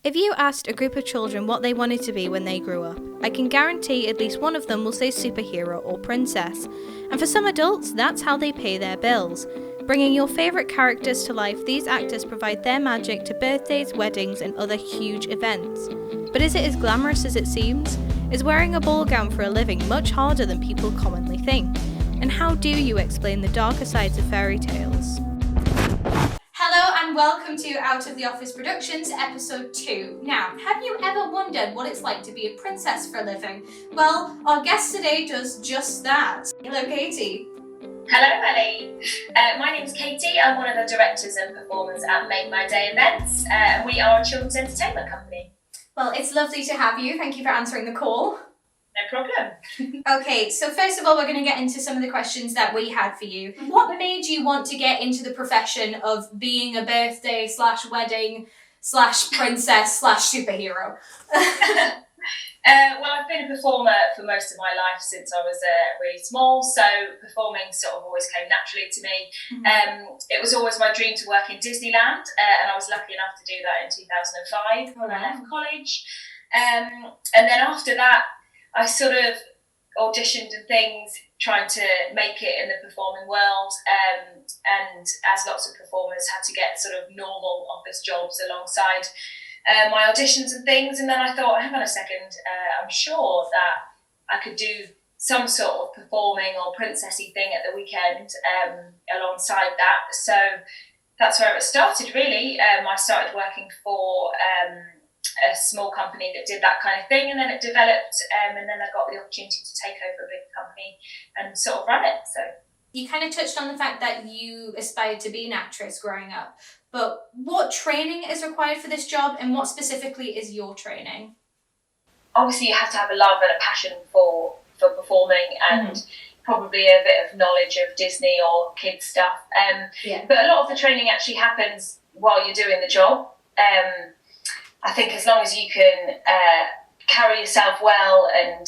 If you asked a group of children what they wanted to be when they grew up, I can guarantee at least one of them will say superhero or princess. And for some adults, that's how they pay their bills. Bringing your favourite characters to life, these actors provide their magic to birthdays, weddings and other huge events. But is it as glamorous as it seems? Is wearing a ball gown for a living much harder than people commonly think? And how do you explain the darker sides of fairy tales? Hello and welcome to Out of the Office Productions, episode 2. Now, have you ever wondered what it's like to be a princess for a living? Well, our guest today does just that. Hello, Katie. Hello, Ellie. My name's Katie. I'm one of the directors and performers at Make My Day events. We are a children's entertainment company. Well, it's lovely to have you. Thank you for answering the call. No problem. Okay, so first of all, we're going to get into some of the questions that we had for you. What made you want to get into the profession of being a birthday / wedding / princess / superhero? Well, I've been a performer for most of my life since I was really small, so performing sort of always came naturally to me. Mm-hmm. It was always my dream to work in Disneyland, and I was lucky enough to do that in 2005 when I left college. And then after that, I sort of auditioned and things, trying to make it in the performing world, and as lots of performers had to get sort of normal office jobs alongside my auditions and things. And then I thought, hang on a second, I'm sure that I could do some sort of performing or princessy thing at the weekend alongside that. So that's where it started, really. I started working for a small company that did that kind of thing, and then it developed, and then I got the opportunity to take over a big company and sort of run it. So you kind of touched on the fact that you aspired to be an actress growing up, but what training is required for this job, and what specifically is your training? Obviously, you have to have a love and a passion for performing, and probably a bit of knowledge of Disney or kids stuff. But a lot of the training actually happens while you're doing the job. I think as long as you can carry yourself well and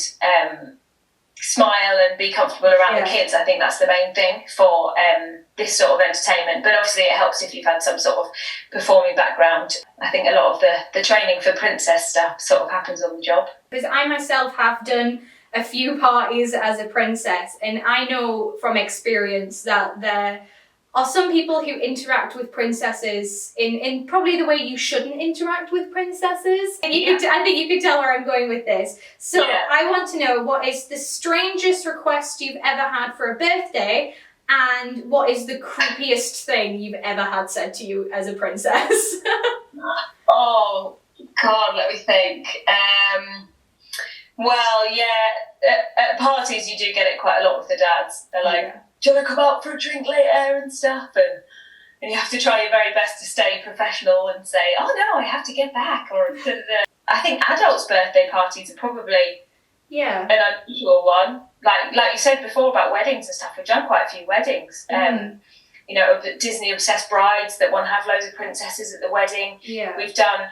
smile and be comfortable around the kids, I think that's the main thing for this sort of entertainment. But obviously it helps if you've had some sort of performing background. I think a lot of the training for princess stuff sort of happens on the job. Because I myself have done a few parties as a princess, and I know from experience that there are some people who interact with princesses in probably the way you shouldn't interact with princesses. And I think you could tell where I'm going with this. So I want to know, what is the strangest request you've ever had for a birthday, and what is the creepiest thing you've ever had said to you as a princess? Oh, God, let me think. At parties you do get it quite a lot with the dads. They're like, do you want to come out for a drink later and stuff? And you have to try your very best to stay professional and say, oh no, I have to get back. Or I think adults' birthday parties are probably an unusual one. Like you said before about weddings and stuff, we've done quite a few weddings. Disney obsessed brides that want to have loads of princesses at the wedding. We've done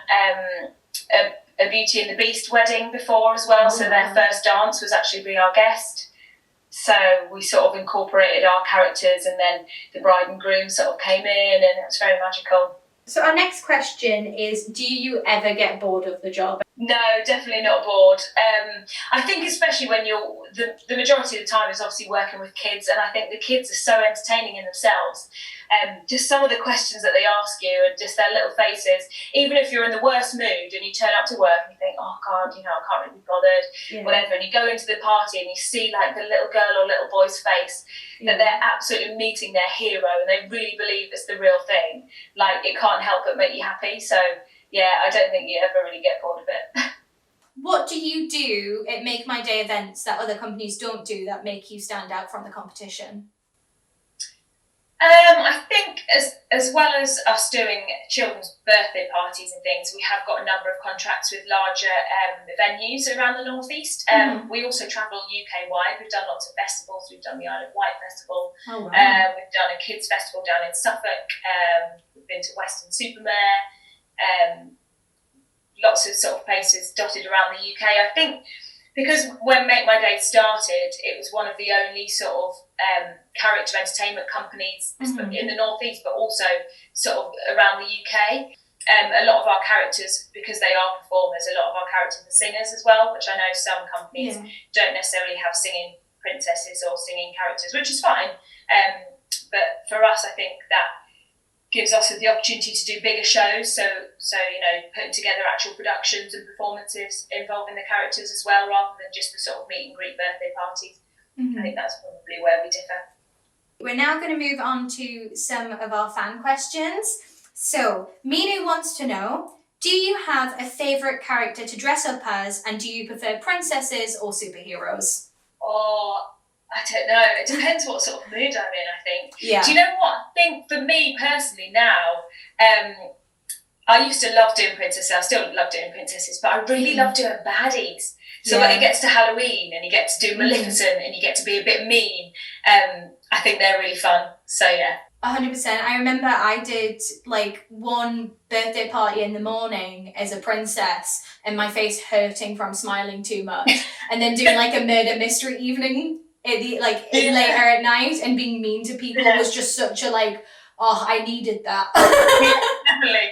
a Beauty and the Beast wedding before as well, so their first dance was actually being our guest. So we sort of incorporated our characters, and then the bride and groom sort of came in, and it was very magical. So our next question is, do you ever get bored of the job? No, definitely not bored. I think especially when the majority of the time is obviously working with kids, and I think the kids are so entertaining in themselves. Just some of the questions that they ask you and just their little faces, even if you're in the worst mood and you turn up to work and you think, oh God, I can't really be bothered, whatever, and you go into the party and you see like the little girl or little boy's face, that they're absolutely meeting their hero and they really believe it's the real thing. Like, it can't help but make you happy. So I don't think you ever really get bored of it. What do you do at Make My Day events that other companies don't do that make you stand out from the competition? I think as well as us doing children's birthday parties and things, we have got a number of contracts with larger venues around the North East. We also travel UK-wide. We've done lots of festivals. We've done the Isle of Wight Festival. Oh, wow. We've done a kids' festival down in Suffolk. We've been to Weston-super-Mare. Lots of sort of places dotted around the UK. I think because when Make My Day started, it was one of the only sort of character entertainment companies in the North East, but also sort of around the UK. A lot of our characters, because they are performers, a lot of our characters are singers as well, which I know some companies don't necessarily have singing princesses or singing characters, which is fine. But for us, I think that gives us the opportunity to do bigger shows. So putting together actual productions and performances involving the characters as well, rather than just the sort of meet and greet birthday parties. I think that's probably where we differ. We're now going to move on to some of our fan questions. So, Minu wants to know, do you have a favourite character to dress up as, and do you prefer princesses or superheroes? Oh, I don't know. It depends what sort of mood I'm in, I think. Yeah. Do you know what? I think for me personally now, I used to love doing princesses. I still love doing princesses, but I really love doing baddies. So when it gets to Halloween and you get to do Maleficent and you get to be a bit mean, I think they're really fun. So yeah. 100%. I remember I did like one birthday party in the morning as a princess and my face hurting from smiling too much, and then doing like a murder mystery evening later at night and being mean to people was just such a I needed that. Definitely.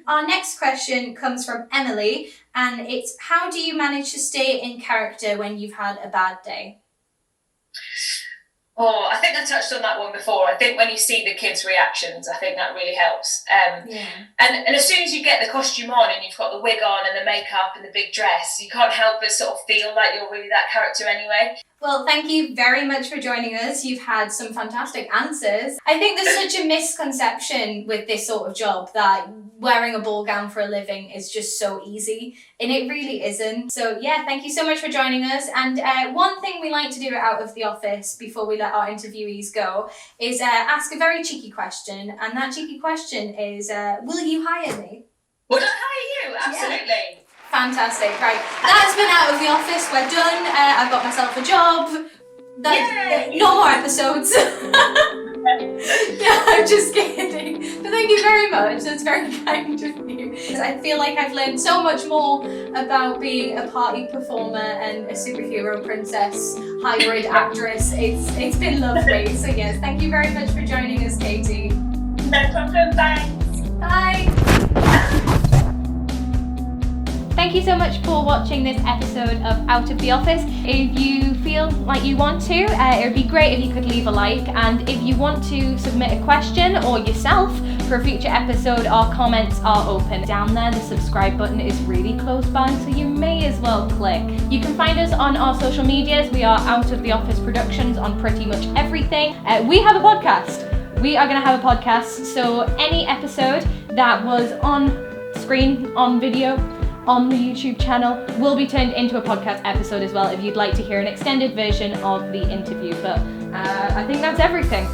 Our next question comes from Emily, and it's, how do you manage to stay in character when you've had a bad day? Oh, I think I touched on that one before. I think when you see the kids' reactions, I think that really helps. And as soon as you get the costume on and you've got the wig on and the makeup and the big dress, you can't help but sort of feel like you're really that character anyway. Well, thank you very much for joining us. You've had some fantastic answers. I think there's such a misconception with this sort of job that wearing a ball gown for a living is just so easy, and it really isn't. So yeah, thank you so much for joining us. And one thing we like to do out of the office before we let our interviewees go is ask a very cheeky question, and that cheeky question is, will you hire me? Would I hire you? Absolutely. Yeah. Fantastic, right. That's been Out of the Office, we're done. I've got myself a job. No more episodes. Yeah, I'm just kidding. But thank you very much, that's very kind of you. I feel like I've learned so much more about being a party performer and a superhero princess hybrid actress. It's been lovely. So yes, thank you very much for joining us, Katie. No problem, thanks. Bye. Thank you so much for watching this episode of Out of the Office. If you feel like you want to, it would be great if you could leave a like, and if you want to submit a question or yourself for a future episode, our comments are open. Down there, the subscribe button is really close by, so you may as well click. You can find us on our social medias. We are Out of the Office Productions on pretty much everything. We have a podcast. We are going to have a podcast, so any episode that was on screen, on video, on the YouTube channel will be turned into a podcast episode as well if you'd like to hear an extended version of the interview. But I think that's everything.